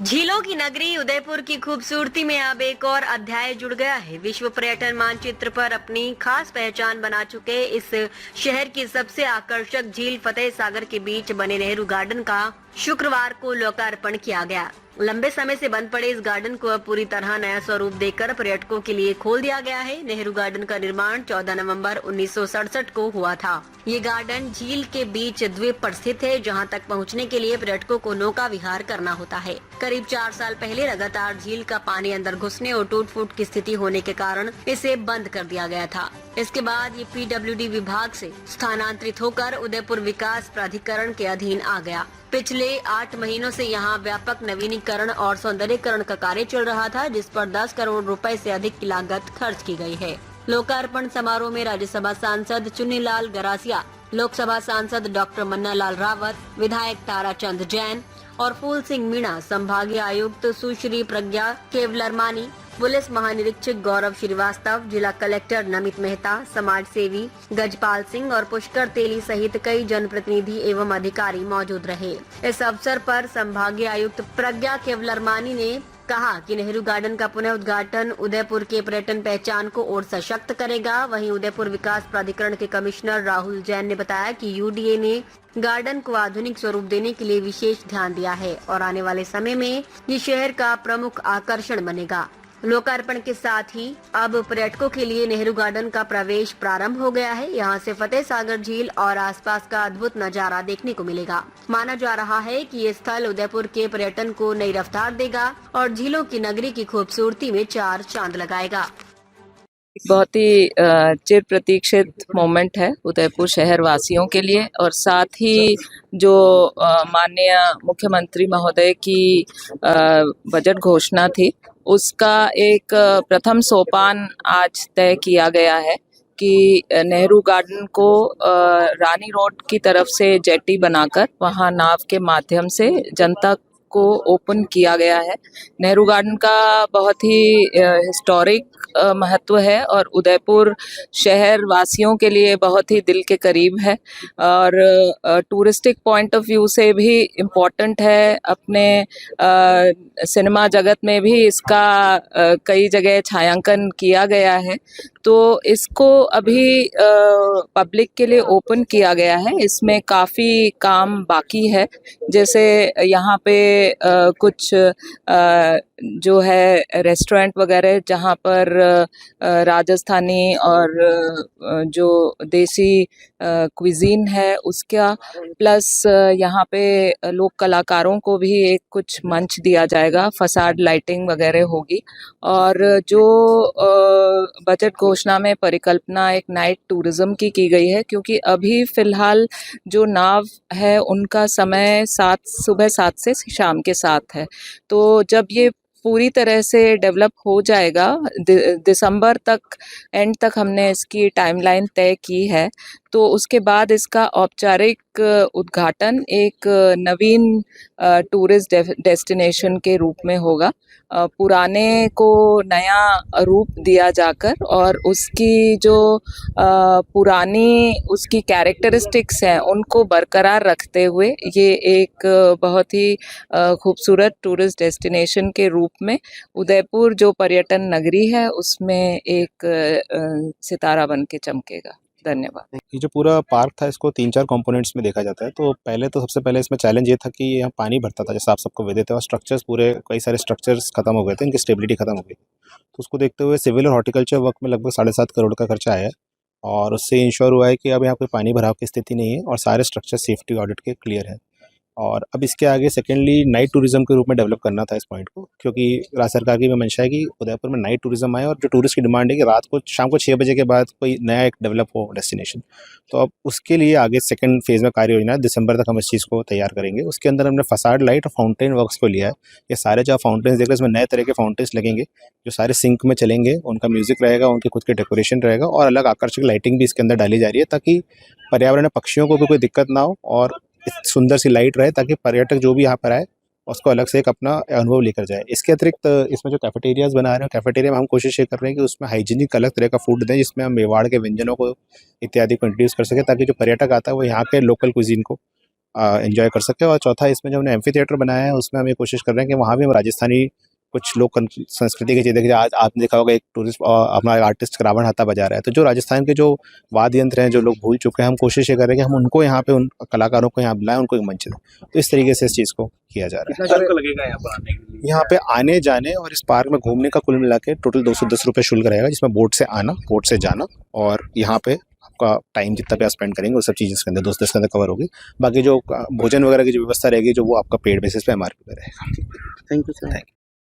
झीलों की नगरी उदयपुर की खूबसूरती में अब एक और अध्याय जुड़ गया है। विश्व पर्यटन मानचित्र पर अपनी खास पहचान बना चुके इस शहर की सबसे आकर्षक झील फतेह सागर के बीच बने नेहरू गार्डन का शुक्रवार को लोकार्पण किया गया। लंबे समय से बंद पड़े इस गार्डन को अब पूरी तरह नया स्वरूप देकर पर्यटकों के लिए खोल दिया गया है। नेहरू गार्डन का निर्माण 14 नवंबर 1967 को हुआ था। ये गार्डन झील के बीच द्वीप पर स्थित है, जहां तक पहुंचने के लिए पर्यटकों को नौका विहार करना होता है। करीब 4 साल पहले लगातार झील का पानी अंदर घुसने और टूट फूट की स्थिति होने के कारण इसे बंद कर दिया गया था। इसके बाद ये PWD विभाग से स्थानांतरित होकर उदयपुर विकास प्राधिकरण के अधीन आ गया। पिछले 8 महीनों से यहाँ व्यापक नवीनीकरण और सौंदर्यीकरण का कार्य चल रहा था, जिस पर 10 करोड़ रुपए से अधिक की लागत खर्च की गई है। लोकार्पण समारोह में राज्यसभा सांसद चुन्नीलाल गरासिया, लोकसभा सांसद डॉक्टर मन्नालाल रावत, विधायक ताराचंद जैन और फूल सिंह मीणा, संभागीय आयुक्त सुश्री प्रज्ञा केवलरमानी, पुलिस महानिरीक्षक गौरव श्रीवास्तव, जिला कलेक्टर नमित मेहता, समाज सेवी गजपाल सिंह और पुष्कर तेली सहित कई जनप्रतिनिधि एवं अधिकारी मौजूद रहे। इस अवसर पर संभागीय आयुक्त प्रज्ञा केवलरमानी ने कहा कि नेहरू गार्डन का पुनः उद्घाटन उदयपुर के पर्यटन पहचान को और सशक्त करेगा। वहीं उदयपुर विकास प्राधिकरण के कमिश्नर राहुल जैन ने बताया कि UDA ने गार्डन को आधुनिक स्वरूप देने के लिए विशेष ध्यान दिया है और आने वाले समय में ये शहर का प्रमुख आकर्षण बनेगा। लोकार्पण के साथ ही अब पर्यटकों के लिए नेहरू गार्डन का प्रवेश प्रारंभ हो गया है। यहाँ से फतेह सागर झील और आसपास का अद्भुत नजारा देखने को मिलेगा। माना जा रहा है कि ये स्थल उदयपुर के पर्यटन को नई रफ्तार देगा और झीलों की नगरी की खूबसूरती में 4 चांद लगाएगा। बहुत ही चिर प्रतीक्षित मोमेंट है उदयपुर शहर वासियों के लिए, और साथ ही जो माननीय मुख्यमंत्री महोदय की बजट घोषणा थी, उसका एक प्रथम सोपान आज तय किया गया है कि नेहरू गार्डन को रानी रोड की तरफ से जेटी बनाकर वहां नाव के माध्यम से जनता को ओपन किया गया है। नेहरू गार्डन का बहुत ही हिस्टोरिक महत्व है और उदयपुर शहर वासियों के लिए बहुत ही दिल के करीब है और टूरिस्टिक पॉइंट ऑफ व्यू से भी इम्पोर्टेंट है। अपने सिनेमा जगत में भी इसका कई जगह छायांकन किया गया है, तो इसको अभी पब्लिक के लिए ओपन किया गया है। इसमें काफ़ी काम बाकी है, जैसे यहाँ पे कुछ जो है रेस्टोरेंट वगैरह जहाँ पर राजस्थानी और जो देसी क्विजीन है उसका, प्लस यहाँ पे लोक कलाकारों को भी एक कुछ मंच दिया जाएगा, फसाड लाइटिंग वगैरह होगी। और जो बजट घोषणा में परिकल्पना एक नाइट टूरिज्म की गई है, क्योंकि अभी फ़िलहाल जो नाव है उनका समय सुबह 7 से शाम के 7 है। तो जब ये पूरी तरह से डेवलप हो जाएगा, दिसंबर तक, एंड तक हमने इसकी टाइमलाइन तय की है, तो उसके बाद इसका औपचारिक उद्घाटन एक नवीन टूरिस्ट डेस्टिनेशन के रूप में होगा। पुराने को नया रूप दिया जाकर और उसकी जो पुरानी उसकी कैरेक्टरिस्टिक्स हैं उनको बरकरार रखते हुए ये एक बहुत ही खूबसूरत टूरिस्ट डेस्टिनेशन के रूप में उदयपुर जो पर्यटन नगरी है उसमें एक सितारा बन के चमकेगा। धन्यवाद। ये जो पूरा पार्क था, इसको 3-4 कंपोनेंट्स में देखा जाता है। तो सबसे पहले इसमें चैलेंज ये था कि यहाँ पानी भरता था, जैसे आप सबको विदित है, और स्ट्रक्चर्स पूरे कई सारे स्ट्रक्चर्स खत्म हो गए थे, इनकी स्टेबिलिटी खत्म हो गई। तो उसको देखते हुए सिविल और हॉर्टिकल्चर वर्क में लगभग 7.5 करोड़ का खर्चा आया है, और उससे इंश्योर हुआ है कि अब यहाँ कोई पानी भराव की स्थिति नहीं है और सारे स्ट्रक्चर सेफ्टी ऑडिट के क्लियर है। और अब इसके आगे सेकेंडली नाइट टूरिज्म के रूप में डेवलप करना था इस पॉइंट को, क्योंकि राज्य सरकार की मंशा है कि उदयपुर में नाइट टूरिज्म आए और जो टूरिस्ट की डिमांड है कि रात को शाम को 6 बजे के बाद कोई नया एक डेवलप हो डेस्टिनेशन। तो अब उसके लिए आगे सेकंड फेज़ में कार्य योजना है, दिसंबर तक हम इस चीज़ को तैयार करेंगे। उसके अंदर हमने फसाड लाइट और फाउंटेन वर्क्स को लिया है। ये सारे जो फाउंटेन्स देख रहे हैं, इसमें नए तरह के फाउंटेन्स लगेंगे जो सारे सिंक में चलेंगे, उनका म्यूजिक रहेगा, उनके खुद के डेकोरेशन रहेगा और अलग आकर्षक लाइटिंग भी इसके अंदर डाली जा रही है, ताकि पर्यावरण पक्षियों को भी कोई दिक्कत ना हो और सुंदर सी लाइट रहे, ताकि पर्यटक जो भी यहाँ पर आए उसको अलग से एक अपना अनुभव लेकर जाए। इसके अतिरिक्त इसमें जो कैफेटेरियाज़ बना रहे हैं, कैफेटेरिया में हम कोशिश ये कर रहे हैं कि उसमें हाइजीनिक अलग तरह का फूड दें, जिसमें हम मेवाड़ के व्यंजनों को इत्यादि को इंट्रोड्यूस कर सकें, ताकि जो पर्यटक आता है वो यहाँ के लोकल कुजीन को एंजॉय कर सके। और चौथा, इसमें जो हमने एम्फी थिएटर बनाया है उसमें हम ये कोशिश कर रहे हैं कि वहाँ भी हम राजस्थानी कुछ लोक संस्कृति की चीज़ें, देखिए आज आपने देखा होगा एक टूरिस्ट अपना आर्टिस्ट रावण हाथा बजा रहा है, तो जो राजस्थान के जो वाद्य यंत्र हैं जो लोग भूल चुके हैं, हम कोशिश ये कर रहे हैं कि हम उनको यहाँ पे, उन कलाकारों को यहाँ बुलाएं, उनको एक मंच दें। तो इस तरीके से इस चीज़ को किया जा रहा है। कितना शुल्क लगेगा यहाँ पर आने के लिए? यहाँ पे आने जाने और इस पार्क में घूमने का कुल मिला के टोटल 210 रुपये शुल्क रहेगा, जिसमें बोट से आना, बोट से जाना, और यहाँ पे आपका टाइम जितना भी आप स्पेंड करेंगे वो सब चीज़ें इसके अंदर 210 के अंदर कवर होगी। बाकी जो भोजन वगैरह की जो व्यवस्था रहेगी, जो वो आपका पेड बेसिस पे MRP पे रहेगा। Thank you sir.